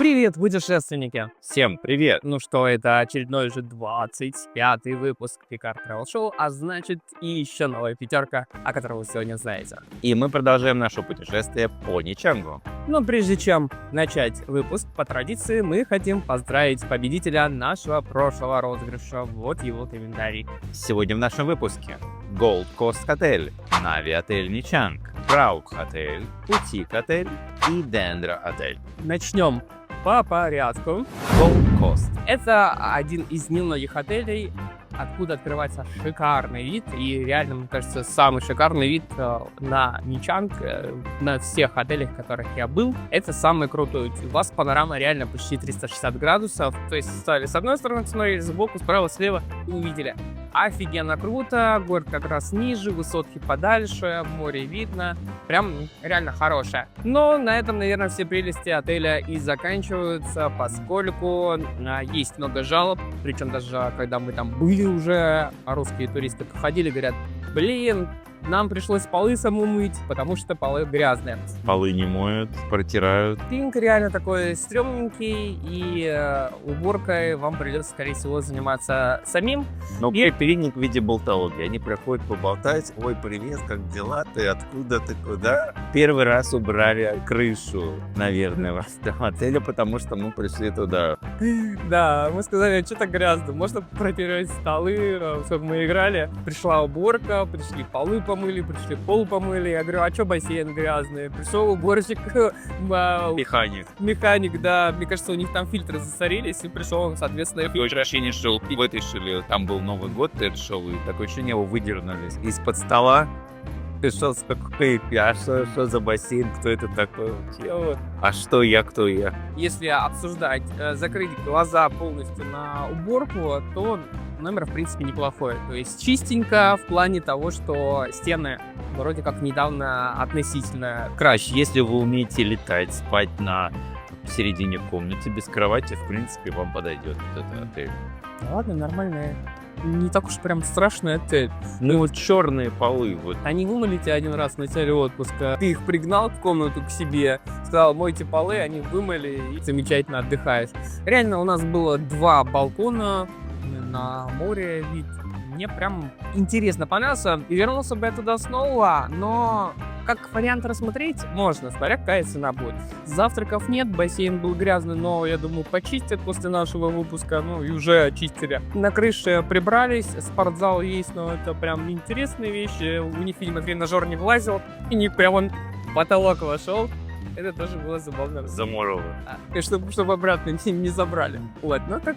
Привет, путешественники! Всем привет! Ну что, это очередной же 25-й выпуск Picard Travel Show, а значит и еще новая пятерка, о которой вы сегодня знаете. И мы продолжаем наше путешествие по Ничангу. Но прежде чем начать выпуск, по традиции мы хотим поздравить победителя нашего прошлого розыгрыша. Вот его комментарий. Сегодня в нашем выпуске Gold Coast Hotel, Нави Отель Ничанг, Браук Отель, Утик Отель и Дендра Отель. Начнем по порядку. Gold Coast. Это один из немногих отелей, откуда открывается шикарный вид, и реально, мне кажется, самый шикарный вид на Ничанг, на всех отелях, в которых я был. Это самый крутой. У вас панорама реально почти 360 градусов, то есть стали с одной стороны, смотрели сбоку, справа, слева и увидели. Офигенно круто, город как раз ниже, высотки подальше, море видно, прям реально хорошее. Но на этом, наверное, все прелести отеля и заканчиваются, поскольку есть много жалоб, причем даже когда мы там были уже, русские туристы приходили, говорят, блин, нам пришлось полы саму мыть, потому что полы грязные. Полы не моют, протирают. Пинг реально такой стрёмненький, и уборкой вам придется, скорее всего, заниматься самим. Но передник в виде болтологии. Они приходят поболтать. Ой, привет, как дела? Ты откуда, ты куда? Первый раз убрали крышу, наверное, в этом отеле, потому что мы пришли туда. Да, мы сказали, что так грязно, можно протереть столы, чтобы мы играли. Пришла уборка, пришли полы помыли, пришли пол помыли. Я говорю, а что бассейн грязный? Пришел уборщик, механик, да. Мне кажется, у них там фильтры засорились, и пришел, соответственно, И очень ощущение, что вытащили, там был Новый год, ты шел, и такое ощущение, его выдернули из-под стола. Пришел с такой, а что за бассейн, кто это такой вообще? А что я, кто я? Если обсуждать, закрыть глаза полностью на уборку, то номер, в принципе, неплохой. То есть чистенько в плане того, что стены вроде как недавно относительно Краще, если вы умеете летать, спать в середине комнаты без кровати, в принципе, вам подойдет этот отель. Ладно, нормальная. Не так уж прям страшный отель. Ну вот черные полы, вот. Они вымыли тебя один раз в начале отпуска. Ты их пригнал в комнату к себе, сказал, мойте полы, они вымыли и замечательно отдыхаешь. Реально у нас было 2 балкона на море, вид. Мне прям интересно понравился. И вернулся бы я туда снова, но как вариант рассмотреть можно, смотря какая цена будет. Завтраков нет, бассейн был грязный, но, я думаю, почистят после нашего выпуска, ну и уже очистили. На крыше прибрались, спортзал есть, но это прям неинтересные вещи. У них, видимо, тренажер не влазил, и не прям он в потолок вошел. Это тоже было забавно. Заморово. Чтобы обратно не забрали. Вот, ну так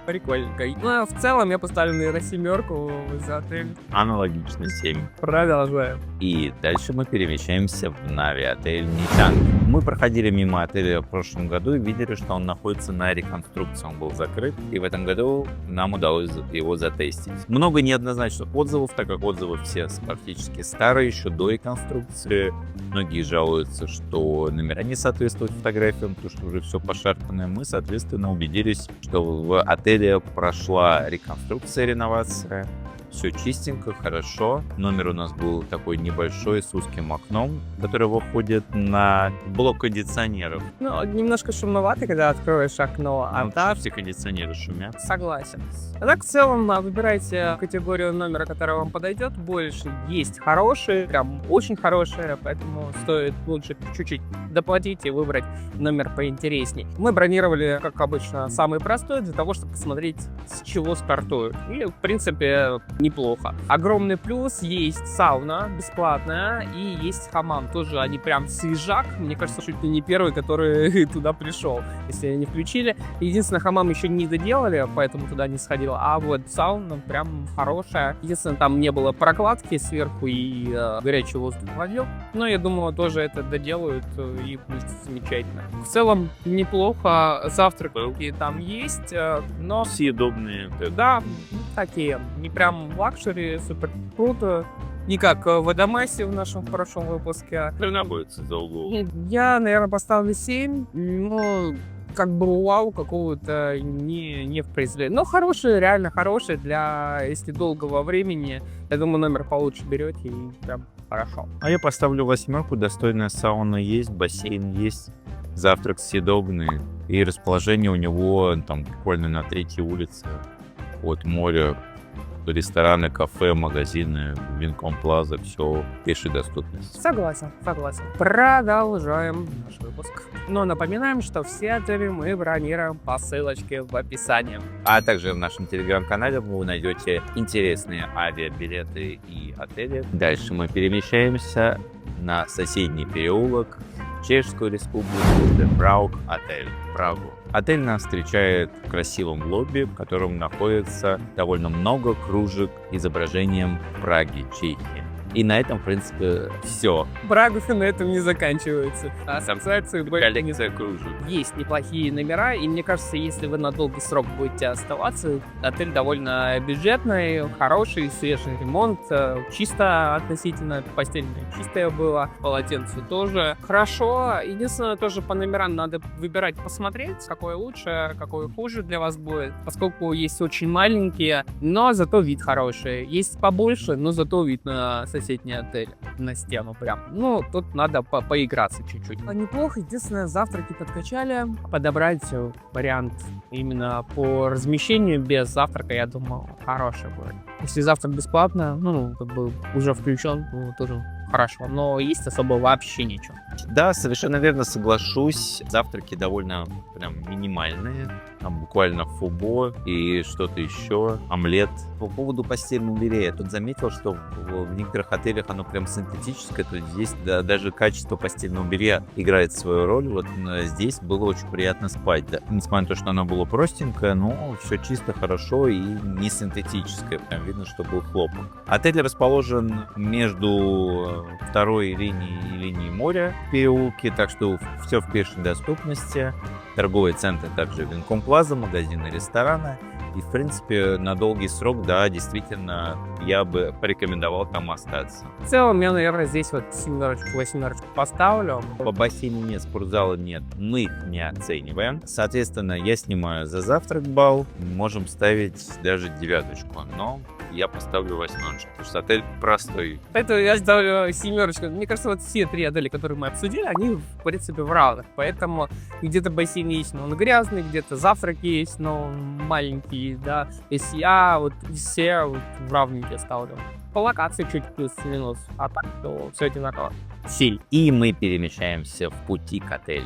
прикольненько. Ну, а в целом я поставлю, наверное, 7 за отель. Аналогично 7. Продолжаем. И дальше мы перемещаемся в Нави Отель Ничанг. Мы проходили мимо отеля в прошлом году и видели, что он находится на реконструкции. Он был закрыт, и в этом году нам удалось его затестить. Много неоднозначных отзывов, так как отзывы все практически старые, еще до реконструкции. Многие жалуются, что номера не соответствуют фотографиям, потому что уже все пошарпанное. Мы, соответственно, убедились, что в отеле прошла реконструкция, реновация. Все чистенько, хорошо. Номер у нас был такой небольшой, с узким окном, который выходит на блок кондиционеров. Ну, немножко шумновато, когда откроешь окно, а так... Все кондиционеры шумят. Согласен. А так, в целом, выбирайте категорию номера, которая вам подойдет. Больше есть хорошие, прям очень хорошие, поэтому стоит лучше чуть-чуть доплатить и выбрать номер поинтересней. Мы бронировали, как обычно, самый простой, для того, чтобы посмотреть, с чего стартуют. И, в принципе, неплохо. Огромный плюс, есть сауна бесплатная и есть хамам. Тоже они прям свежак. Мне кажется, чуть ли не первый, который туда пришел, если они включили. Единственное, хамам еще не доделали, поэтому туда не сходил. А вот сауна прям хорошая. Единственное, там не было прокладки сверху и горячий воздух вводил. Но я думаю, тоже это доделают и будет замечательно. В целом неплохо. Завтраки там есть, но... Съедобные. Да, такие. Не прям лакшери, супер круто. Не как в Адамасе в нашем прошлом выпуске. Находится за углом. Я, наверное, поставлю 7. Ну, как бы вау какого-то не впрыгли. Но хорошие, реально хорошие для, если долгого времени. Я думаю, номер получше берете и прям хорошо. А я поставлю 8, достойная сауна есть, бассейн есть. Завтрак съедобный. И расположение у него там буквально на 3-й улице от моря. Рестораны, кафе, магазины, Винком Плаза, все пешей доступности. Согласен. Продолжаем наш выпуск. Но напоминаем, что все отели мы бронируем по ссылочке в описании. А также в нашем телеграм-канале вы найдете интересные авиабилеты и отели. Дальше мы перемещаемся на соседний переулок, Чешскую республику, The Prague отель, Прагу. Отель нас встречает в красивом лобби, в котором находится довольно много кружек с изображением Праги, Чехии. И на этом, в принципе, все. Брагуфы на этом не заканчиваются. Ассоциации Коллекция кружек. есть неплохие номера, и мне кажется, если вы на долгий срок будете оставаться, отель довольно бюджетный, хороший, свежий ремонт, чисто относительно постельное чистое было, полотенце тоже хорошо. Единственное, тоже по номерам надо выбирать, посмотреть, какое лучше, какое хуже для вас будет, поскольку есть очень маленькие, но зато вид хороший. Есть побольше, но зато вид на соседний отель, на стену прям. Ну, тут надо поиграться чуть-чуть. Неплохо, единственное, завтраки подкачали. Подобрать вариант именно по размещению без завтрака, я думаю, хороший будет. Если завтрак бесплатно, ну, как бы уже включен, то тоже хорошо. Но есть особо вообще ничего. Да, совершенно верно, соглашусь. Завтраки довольно прям минимальные. Там буквально фубо и что-то еще, омлет. По поводу постельного белья, я тут заметил, что в некоторых отелях оно прям синтетическое, то есть здесь даже качество постельного белья играет свою роль. Вот здесь было очень приятно спать. Да. Несмотря на то, что оно было простенькое, но все чисто, хорошо и не синтетическое. Прям видно, что был хлопок. Отель расположен между второй линией и линией моря в переулке, так что все в пешей доступности. Торговый центр также Винком Плаза, магазины, рестораны. И, в принципе, на долгий срок, да, действительно, я бы порекомендовал там остаться. В целом, я, наверное, здесь вот 7-8 поставлю. По бассейну нет, спортзала нет, мы их не оцениваем. Соответственно, я снимаю за завтрак балл, можем ставить даже 9, но я поставлю 8, потому что отель простой. Поэтому я ставлю 7. Мне кажется, вот все 3 отеля, которые мы обсудили, они, в принципе, в равных. Поэтому где-то бассейн есть, но он грязный, где-то завтрак есть, но он маленький, да. Если я вот все вот в равненькие ставлю. По локации чуть плюс-минус, а так то все одинаково. Силь. И мы перемещаемся в пути к отелю.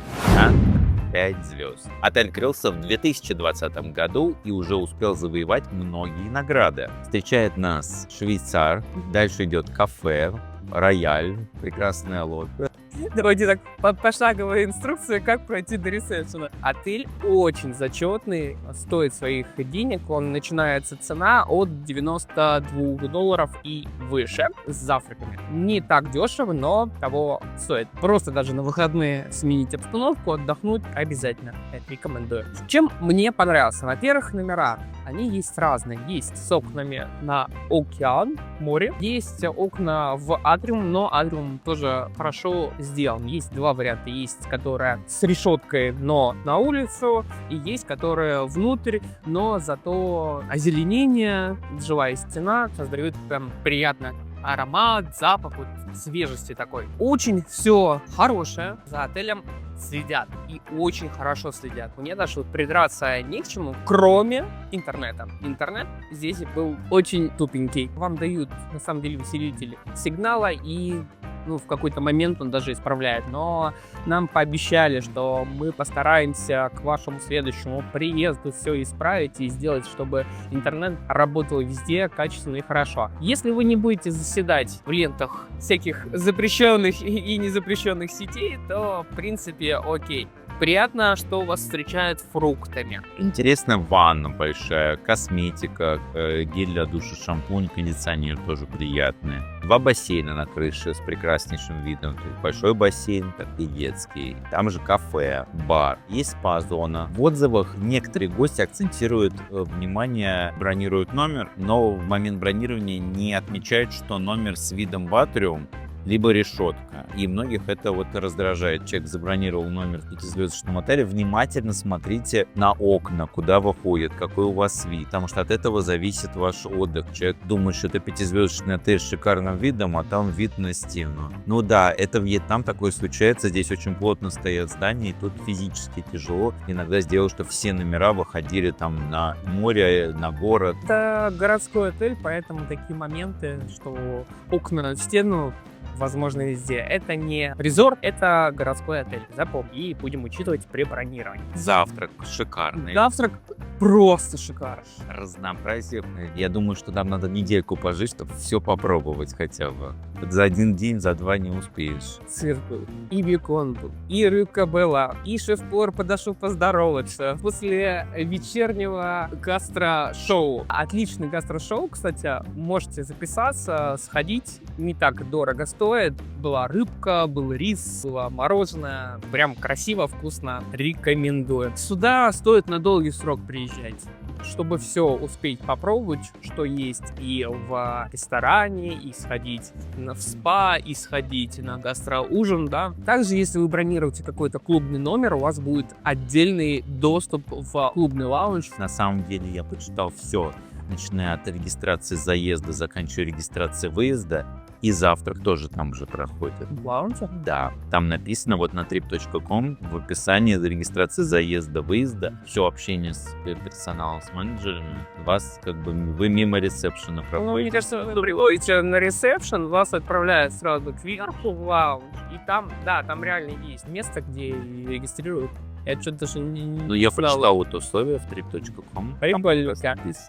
5 звезд. Отель открылся в 2020 году и уже успел завоевать многие награды. Встречает нас швейцар, дальше идет кафе, рояль, прекрасная лодка. Давайте так пошаговая инструкция, как пройти до ресепшена. Отель очень зачетный, стоит своих денег. Начинается цена от $92 и выше с завтраками. Не так дешево, но того стоит. Просто даже на выходные сменить обстановку, отдохнуть обязательно. Это рекомендую. Чем мне понравился? Во-первых, номера. Они есть разные. Есть с окнами на океан, море. Есть окна в атриум, но атриум тоже хорошо сделан. Есть 2 варианта. Есть, которая с решеткой, но на улицу. И есть, которая внутрь, но зато озеленение, живая стена создает прям приятно аромат, запах, вот, свежести такой. Очень все хорошее. За отелем следят. И очень хорошо следят. Мне даже вот придраться не к чему, кроме интернета. Интернет здесь был очень тупенький. Вам дают, на самом деле, усилитель сигнала, и в какой-то момент он даже исправляет. Но нам пообещали, что мы постараемся к вашему следующему приезду все исправить и сделать, чтобы интернет работал везде качественно и хорошо. Если вы не будете заседать в лентах всяких запрещенных и незапрещенных сетей, то, в принципе, окей. Приятно, что вас встречают фруктами. Интересная ванна большая, косметика, гель для душа, шампунь, кондиционер тоже приятные. 2 бассейна на крыше с прекраснейшим видом. То есть большой бассейн, так и детский. Там же кафе, бар. Есть спа-зона. В отзывах некоторые гости акцентируют внимание, бронируют номер, но в момент бронирования не отмечают, что номер с видом в атриум либо решетка. И многих это вот раздражает. Человек забронировал номер в 5-звездочном отеле, внимательно смотрите на окна, куда выходит, какой у вас вид, потому что от этого зависит ваш отдых. Человек думает, что это 5-звездочный отель с шикарным видом, а там вид на стену. Ну да, это Вьетнам, такое случается, здесь очень плотно стоят здания, и тут физически тяжело иногда сделать, чтобы все номера выходили там на море, на город. Это городской отель, поэтому такие моменты, что окна в стену, возможно, везде. Это не резорт, это городской отель. Запомни, и будем учитывать при бронировании. Завтрак шикарный. Завтрак просто шикарный. Разнообразие. Я думаю, что там надо недельку пожить, чтобы все попробовать хотя бы. Вот за один день, за два не успеешь. Сыр был, и бекон был, и рыбка была, и шеф-повар подошел поздороваться. После вечернего гастро-шоу. Отличный гастро-шоу, кстати, можете записаться, сходить. Не так дорого стоит. Была рыбка, был рис, было мороженое. Прям красиво, вкусно. Рекомендую. Сюда стоит на долгий срок приезжать, чтобы все успеть попробовать, что есть и в ресторане, и сходить в спа, и сходить на гастроужин, да. Также, если вы бронируете какой-то клубный номер, у вас будет отдельный доступ в клубный лаунж. На самом деле я почитал все, начиная от регистрации заезда, заканчивая регистрацией выезда. И завтрак тоже там же проходит. Лаунжа? Да, там написано вот на trip.com в описании регистрации заезда, выезда, все общение с персоналом, с менеджерами, вас как бы вы мимо ресепшена Ну, проходите. мне кажется, вы приходите на ресепшн, вас отправляют сразу кверху в лаунж, и там, да, там реально есть место, где регистрируют. Я что-то даже не... Ну, я прочитал вот условия в trip.com. Прикольно.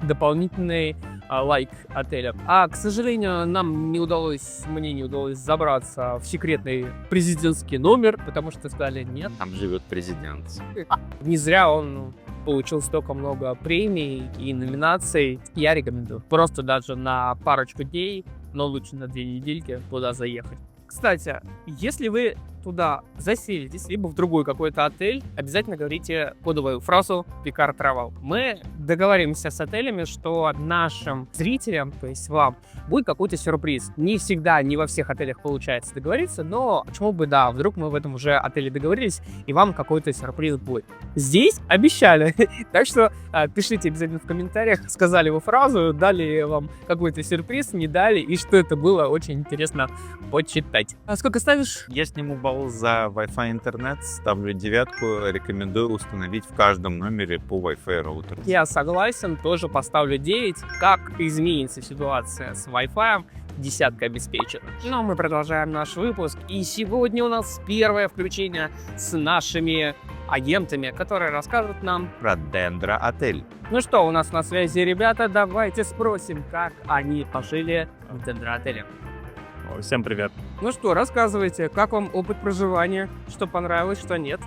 Дополнительный лайк отеля. К сожалению, мне не удалось забраться в секретный президентский номер, потому что сказали нет. Там живет президент. Не зря он получил столько много премий и номинаций. Я рекомендую. Просто даже на парочку дней, но лучше на 2 недельки туда заехать. Кстати, если вы туда заселитесь, либо в другой какой-то отель, обязательно говорите кодовую фразу Picard Travel. Мы договоримся с отелями, что нашим зрителям, то есть вам, будет какой-то сюрприз. Не всегда, не во всех отелях получается договориться, но почему бы, да, вдруг мы в этом уже отеле договорились, и вам какой-то сюрприз будет. Здесь обещали. Так что пишите обязательно в комментариях, сказали вы фразу, дали вам какой-то сюрприз, не дали, и что это было, очень интересно почитать. А сколько ставишь? Я сниму балл за Wi-Fi интернет, ставлю 9, рекомендую установить в каждом номере по Wi-Fi роутеру. Я согласен, тоже поставлю 9. Как изменится ситуация с Wi-Fi? 10 обеспечена. Но мы продолжаем наш выпуск. И сегодня у нас первое включение с нашими агентами, которые расскажут нам... Про Дендра отель. Ну что, у нас на связи ребята, давайте спросим, как они пожили в Дендра отеле. Всем привет. Ну что, рассказывайте, как вам опыт проживания, что понравилось, что нет.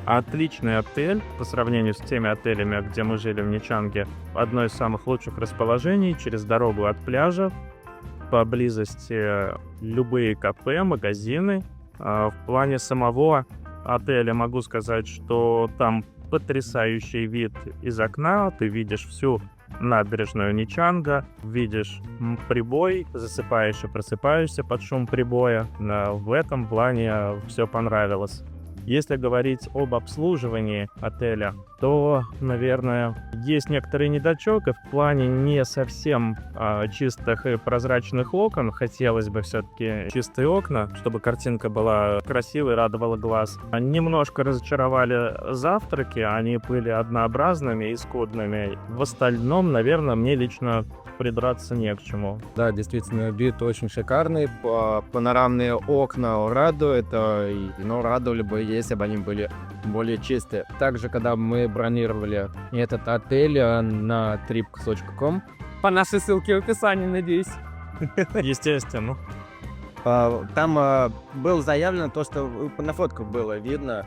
Отличный отель по сравнению с теми отелями, где мы жили в Ничанге. Одно из самых лучших расположений, через дорогу от пляжа, поблизости любые кафе, магазины. В плане самого отеля могу сказать, что там потрясающий вид из окна. Ты видишь всю набережную Ничанга, видишь прибой, засыпаешь и просыпаешься под шум прибоя. В этом плане все понравилось. Если говорить об обслуживании отеля, то, наверное, есть некоторые недочеты в плане не совсем чистых и прозрачных окон. Хотелось бы все-таки чистые окна, чтобы картинка была красивой, радовала глаз. Немножко разочаровали завтраки, они были однообразными и скудными. В остальном, наверное, мне лично придраться не к чему. Да, действительно, вид очень шикарный. Панорамные окна радуют, но радовали бы, если бы они были более чистые. Также, когда мы бронировали этот отель на trip.com, По нашей ссылке в описании, надеюсь. Естественно. там было заявлено то, что на фотках было видно,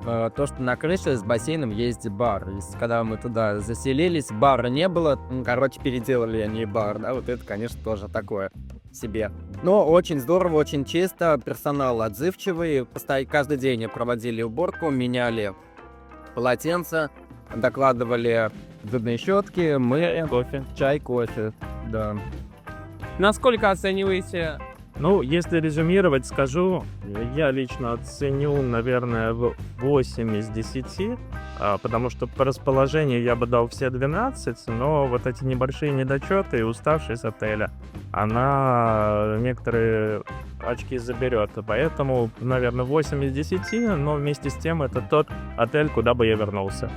то, что на крыше с бассейном есть бар. И когда мы туда заселились, бара не было. Переделали они бар, да, вот это, конечно, тоже такое себе. Но очень здорово, очень чисто, персонал отзывчивый. Каждый день проводили уборку, меняли полотенца, докладывали зубные щетки, мыли, Кофе. чай, кофе, да. Насколько оцениваете Ну, если резюмировать, скажу, я лично оценю, наверное, в 8 из 10, потому что по расположению я бы дал все 12, но вот эти небольшие недочеты и уставшесть отеля, она некоторые очки заберет. Поэтому, наверное, 8 из 10, но вместе с тем это тот отель, куда бы я вернулся.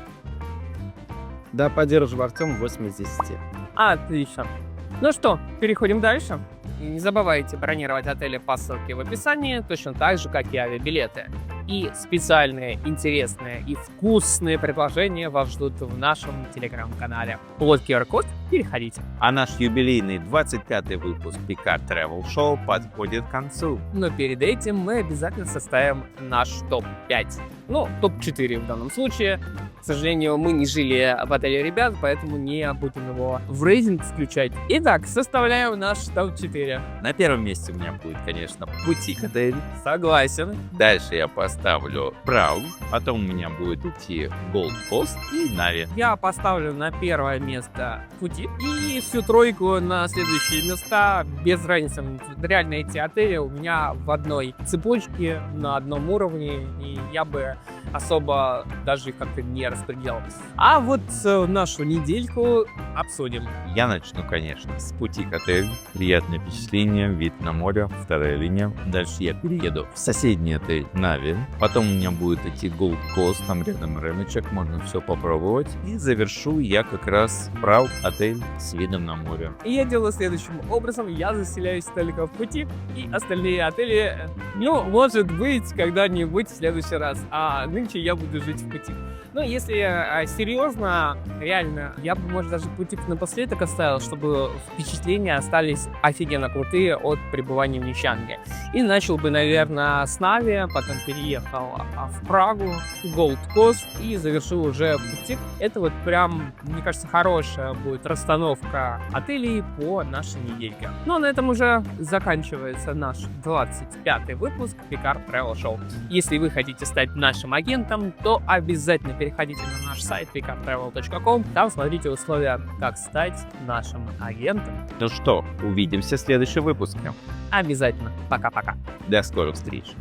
Да, поддерживаю Артем, 8 из 10. Отлично. Ну что, переходим дальше. Не забывайте бронировать отели по ссылке в описании, точно так же, как и авиабилеты. И специальные, интересные и вкусные предложения вас ждут в нашем телеграм-канале. Вот QR-код, переходите. А наш юбилейный 25-й выпуск Picard Travel Show подходит к концу. Но перед этим мы обязательно составим наш топ-5. Ну, топ-4 в данном случае. К сожалению, мы не жили в отеле ребят, поэтому не будем его в рейтинг включать. Итак, составляю наш топ-4. На первом месте у меня будет, конечно, бутик-отель. Согласен. Дальше я поставлю Прагу. Потом у меня будет идти Gold Coast и Нави. Я поставлю на первое место Пути и всю тройку на следующие места без разницы. Реально эти отели у меня в одной цепочке, на одном уровне, и я бы особо даже их как-то не распределял. А вот нашу недельку обсудим. Я начну, конечно, с бутик-отель. Приятное впечатление, вид на море, вторая линия. Дальше я перееду в соседний отель Нави. Потом у меня будет идти Gold Coast, там рядом рыночек, можно все попробовать. И завершу я как раз Праг отель с видом на море. И я делаю следующим образом. Я заселяюсь только в Пути, и остальные отели, ну, может быть, когда-нибудь в следующий раз. А нынче я буду жить в Пути. Ну, если серьезно, реально, я бы, может, даже Пути напоследок оставил, чтобы впечатления остались офигенно крутые от пребывания в Нищанге. И начал бы, наверное, с Нави, потом переехал в Прагу, Gold Coast и завершил уже в Пути. Это вот прям, мне кажется, хорошая будет расстановка отелей по нашей недельке. Ну, а на этом уже заканчивается наш 25-й выпуск Picard Travel Show. Если вы хотите стать нашим агентом, то обязательно переходите на наш сайт picardtravel.com. Там смотрите условия, как стать нашим агентом. Ну что, увидимся в следующем выпуске. Обязательно. Пока-пока. До скорых встреч.